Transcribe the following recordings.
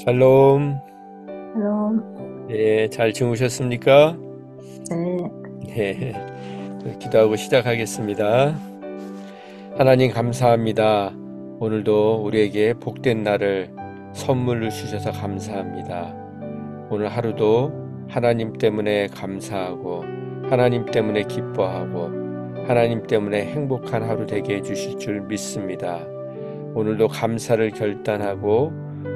샬롬. 그럼, 예, 잘 주무셨습니까? 네, 네, 기도하고 시작하겠습니다. 하나님 감사합니다. 오늘도 우리에게 복된 날을 선물로 주셔서 감사합니다. 오늘 하루도 하나님 때문에 감사하고 하나님 때문에 기뻐하고 하나님 때문에 행복한 하루 되게 해주실 줄 믿습니다. 오늘도 감사를 결단하고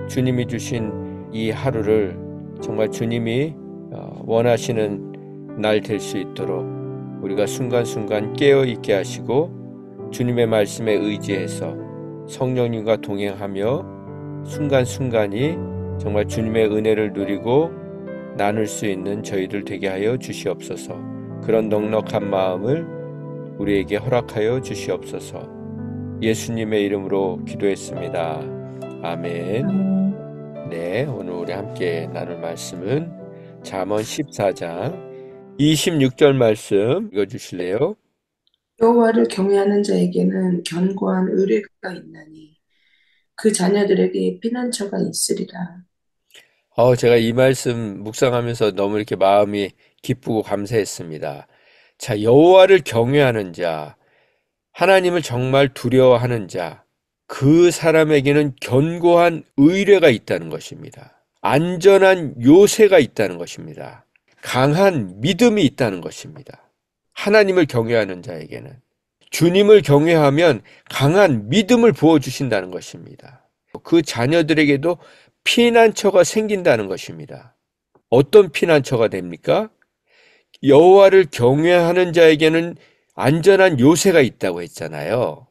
주님이 주신 이 하루를 정말 주님이 원하시는 날 될 수 있도록 우리가 순간순간 깨어있게 하시고 주님의 말씀에 의지해서 성령님과 동행하며 순간순간이 정말 주님의 은혜를 누리고 나눌 수 있는 저희들 되게 하여 주시옵소서. 그런 넉넉한 마음을 우리에게 허락하여 주시옵소서. 예수님의 이름으로 기도했습니다. 아멘. 아멘. 네, 오늘 우리 함께 나눌 말씀은 잠언 14장 26절 말씀 읽어주실래요? 여호와를 경외하는 자에게는 견고한 의뢰가 있나니 그 자녀들에게 피난처가 있으리라. 제가 이 말씀 묵상하면서 너무 이렇게 마음이 기쁘고 감사했습니다. 자, 여호와를 경외하는 자, 하나님을 정말 두려워하는 자, 그 사람에게는 견고한 의뢰가 있다는 것입니다. 안전한 요새가 있다는 것입니다. 강한 믿음이 있다는 것입니다. 하나님을 경외하는 자에게는 주님을 경외하면 강한 믿음을 부어주신다는 것입니다. 그 자녀들에게도 피난처가 생긴다는 것입니다. 어떤 피난처가 됩니까? 여호와를 경외하는 자에게는 안전한 요새가 있다고 했잖아요.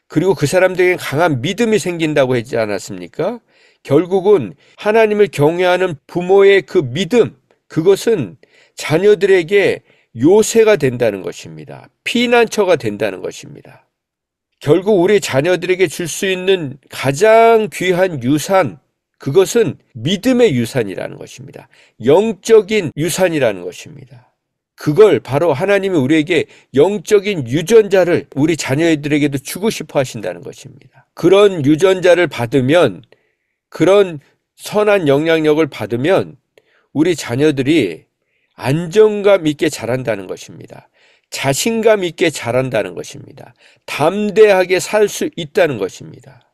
그리고 그 사람들에게 강한 믿음이 생긴다고 했지 않았습니까? 결국은 하나님을 경외하는 부모의 그 믿음, 그것은 자녀들에게 요새가 된다는 것입니다. 피난처가 된다는 것입니다. 결국 우리 자녀들에게 줄 수 있는 가장 귀한 유산, 그것은 믿음의 유산이라는 것입니다. 영적인 유산이라는 것입니다. 그걸 바로 하나님이 우리에게 영적인 유전자를 우리 자녀들에게도 주고 싶어 하신다는 것입니다. 그런 유전자를 받으면, 그런 선한 영향력을 받으면 우리 자녀들이 안정감 있게 자란다는 것입니다. 자신감 있게 자란다는 것입니다. 담대하게 살 수 있다는 것입니다.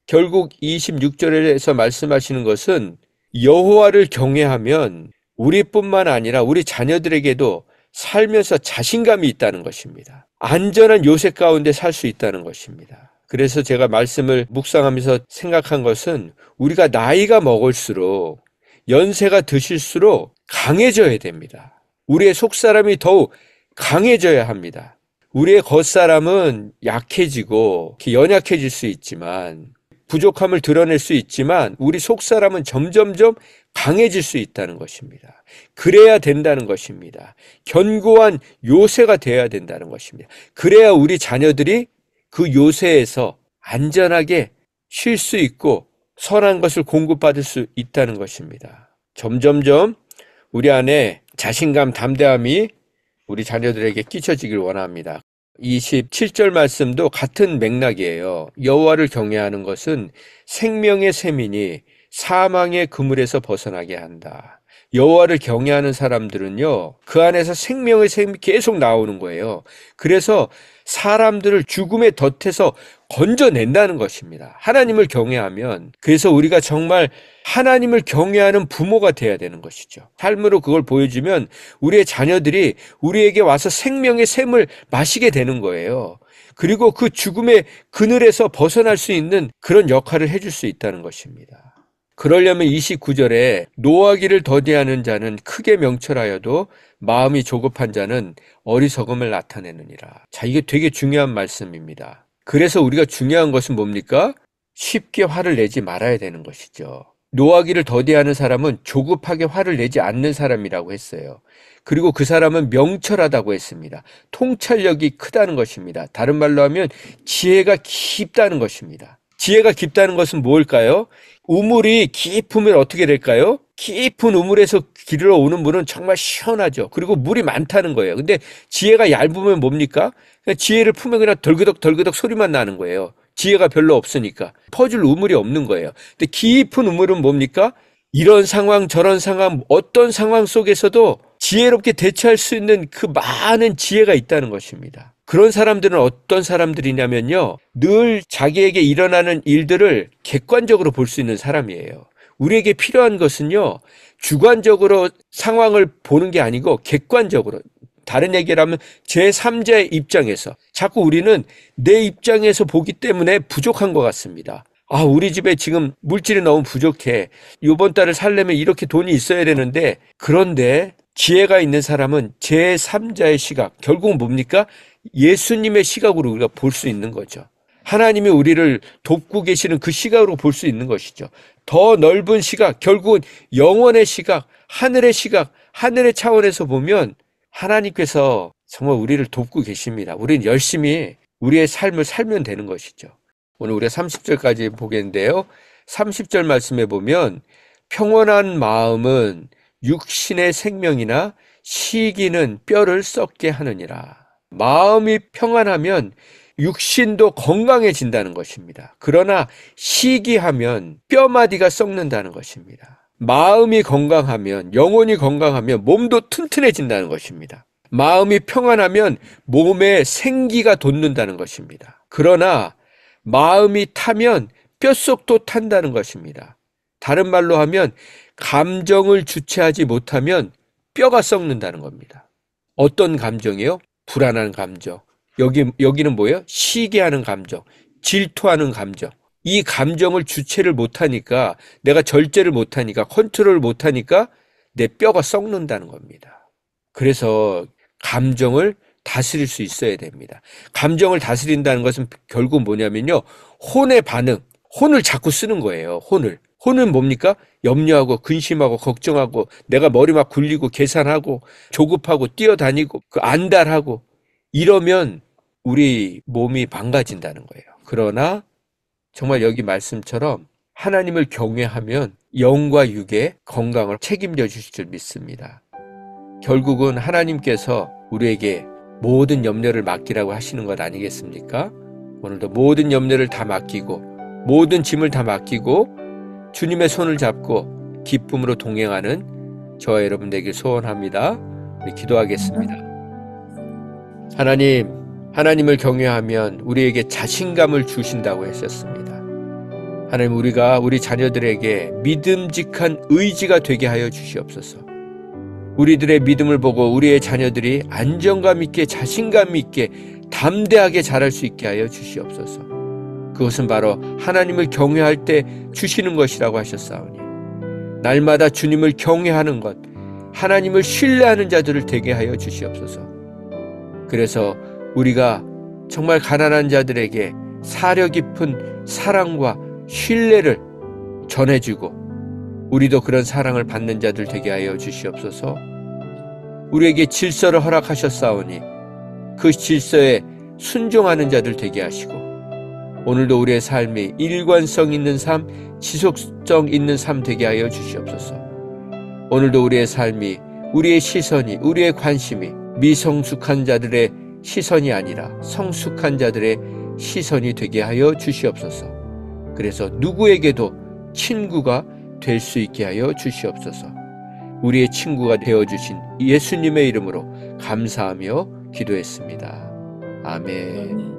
결국 26절에서 말씀하시는 것은 여호와를 경외하면 우리뿐만 아니라 우리 자녀들에게도 살면서 자신감이 있다는 것입니다. 안전한 요새 가운데 살 수 있다는 것입니다. 그래서 제가 말씀을 묵상하면서 생각한 것은 우리가 나이가 먹을수록 연세가 드실수록 강해져야 됩니다. 우리의 속사람이 더욱 강해져야 합니다. 우리의 겉사람은 약해지고 연약해질 수 있지만 부족함을 드러낼 수 있지만 우리 속사람은 점점점 강해질 수 있다는 것입니다. 그래야 된다는 것입니다. 견고한 요새가 되어야 된다는 것입니다. 그래야 우리 자녀들이 그 요새에서 안전하게 쉴 수 있고 선한 것을 공급받을 수 있다는 것입니다. 점점점 우리 안에 자신감, 담대함이 우리 자녀들에게 끼쳐지길 원합니다. 27절 말씀도 같은 맥락이에요. 여호와를 경외하는 것은 생명의 샘이니 사망의 그물에서 벗어나게 한다. 여호와를 경외하는 사람들은요, 그 안에서 생명의 샘이 계속 나오는 거예요. 그래서 사람들을 죽음의 덫에서 건져낸다는 것입니다. 하나님을 경외하면, 그래서 우리가 정말 하나님을 경외하는 부모가 돼야 되는 것이죠. 삶으로 그걸 보여주면 우리의 자녀들이 우리에게 와서 생명의 샘을 마시게 되는 거예요. 그리고 그 죽음의 그늘에서 벗어날 수 있는 그런 역할을 해줄 수 있다는 것입니다. 그러려면 29절에 노하기를 더디하는 자는 크게 명철하여도 마음이 조급한 자는 어리석음을 나타내느니라. 자, 이게 되게 중요한 말씀입니다. 그래서 우리가 중요한 것은 뭡니까? 쉽게 화를 내지 말아야 되는 것이죠. 노하기를 더디하는 사람은 조급하게 화를 내지 않는 사람이라고 했어요. 그리고 그 사람은 명철하다고 했습니다. 통찰력이 크다는 것입니다. 다른 말로 하면 지혜가 깊다는 것입니다. 지혜가 깊다는 것은 뭘까요? 우물이 깊으면 어떻게 될까요? 깊은 우물에서 길러 오는 물은 정말 시원하죠. 그리고 물이 많다는 거예요. 근데 지혜가 얇으면 뭡니까? 그냥 지혜를 품으면 그냥 덜그덕 덜그덕 소리만 나는 거예요. 지혜가 별로 없으니까. 퍼줄 우물이 없는 거예요. 근데 깊은 우물은 뭡니까? 이런 상황, 저런 상황, 어떤 상황 속에서도 지혜롭게 대처할 수 있는 그 많은 지혜가 있다는 것입니다. 그런 사람들은 어떤 사람들이냐면요. 늘 자기에게 일어나는 일들을 객관적으로 볼 수 있는 사람이에요. 우리에게 필요한 것은요. 주관적으로 상황을 보는 게 아니고 객관적으로. 다른 얘기를 하면 제3자의 입장에서. 자꾸 우리는 내 입장에서 보기 때문에 부족한 것 같습니다. 아, 우리 집에 지금 물질이 너무 부족해. 이번 달을 살려면 이렇게 돈이 있어야 되는데, 그런데 지혜가 있는 사람은 제3자의 시각, 결국은 뭡니까? 예수님의 시각으로 우리가 볼 수 있는 거죠. 하나님이 우리를 돕고 계시는 그 시각으로 볼 수 있는 것이죠. 더 넓은 시각, 결국은 영원의 시각, 하늘의 시각, 하늘의 차원에서 보면 하나님께서 정말 우리를 돕고 계십니다. 우리는 열심히 우리의 삶을 살면 되는 것이죠. 오늘 우리가 30절까지 보겠는데요. 30절 말씀에 보면 평온한 마음은 육신의 생명이나 시기는 뼈를 썩게 하느니라. 마음이 평안하면 육신도 건강해진다는 것입니다. 그러나 시기하면 뼈마디가 썩는다는 것입니다. 마음이 건강하면, 영혼이 건강하면 몸도 튼튼해진다는 것입니다. 마음이 평안하면 몸에 생기가 돋는다는 것입니다. 그러나 마음이 타면 뼛속도 탄다는 것입니다. 다른 말로 하면 감정을 주체하지 못하면 뼈가 썩는다는 겁니다. 어떤 감정이요? 불안한 감정. 여기는 뭐예요? 시기하는 감정, 질투하는 감정. 이 감정을 주체를 못하니까, 내가 절제를 못하니까, 컨트롤을 못하니까 내 뼈가 썩는다는 겁니다. 그래서 감정을 다스릴 수 있어야 됩니다. 감정을 다스린다는 것은 결국 뭐냐면요. 혼의 반응, 혼을 자꾸 쓰는 거예요. 혼은 뭡니까? 염려하고 근심하고 걱정하고 내가 머리 막 굴리고 계산하고 조급하고 뛰어다니고 안달하고 이러면 우리 몸이 망가진다는 거예요. 그러나 정말 여기 말씀처럼 하나님을 경외하면 영과 육의 건강을 책임져 주실 줄 믿습니다. 결국은 하나님께서 우리에게 모든 염려를 맡기라고 하시는 것 아니겠습니까? 오늘도 모든 염려를 다 맡기고 모든 짐을 다 맡기고 주님의 손을 잡고 기쁨으로 동행하는 저와 여러분 되길 소원합니다. 우리 기도하겠습니다. 하나님을 경외하면 우리에게 자신감을 주신다고 하셨습니다. 하나님, 우리가 우리 자녀들에게 믿음직한 의지가 되게 하여 주시옵소서. 우리들의 믿음을 보고 우리의 자녀들이 안정감 있게 자신감 있게 담대하게 자랄 수 있게 하여 주시옵소서. 그것은 바로 하나님을 경외할 때 주시는 것이라고 하셨사오니 날마다 주님을 경외하는 것, 하나님을 신뢰하는 자들을 되게 하여 주시옵소서. 그래서 우리가 정말 가난한 자들에게 사려 깊은 사랑과 신뢰를 전해주고 우리도 그런 사랑을 받는 자들 되게 하여 주시옵소서. 우리에게 질서를 허락하셨사오니 그 질서에 순종하는 자들 되게 하시고 오늘도 우리의 삶이 일관성 있는 삶, 지속성 있는 삶 되게 하여 주시옵소서. 오늘도 우리의 삶이, 우리의 시선이, 우리의 관심이 미성숙한 자들의 시선이 아니라 성숙한 자들의 시선이 되게 하여 주시옵소서. 그래서 누구에게도 친구가 될 수 있게 하여 주시옵소서. 우리의 친구가 되어주신 예수님의 이름으로 감사하며 기도했습니다. 아멘.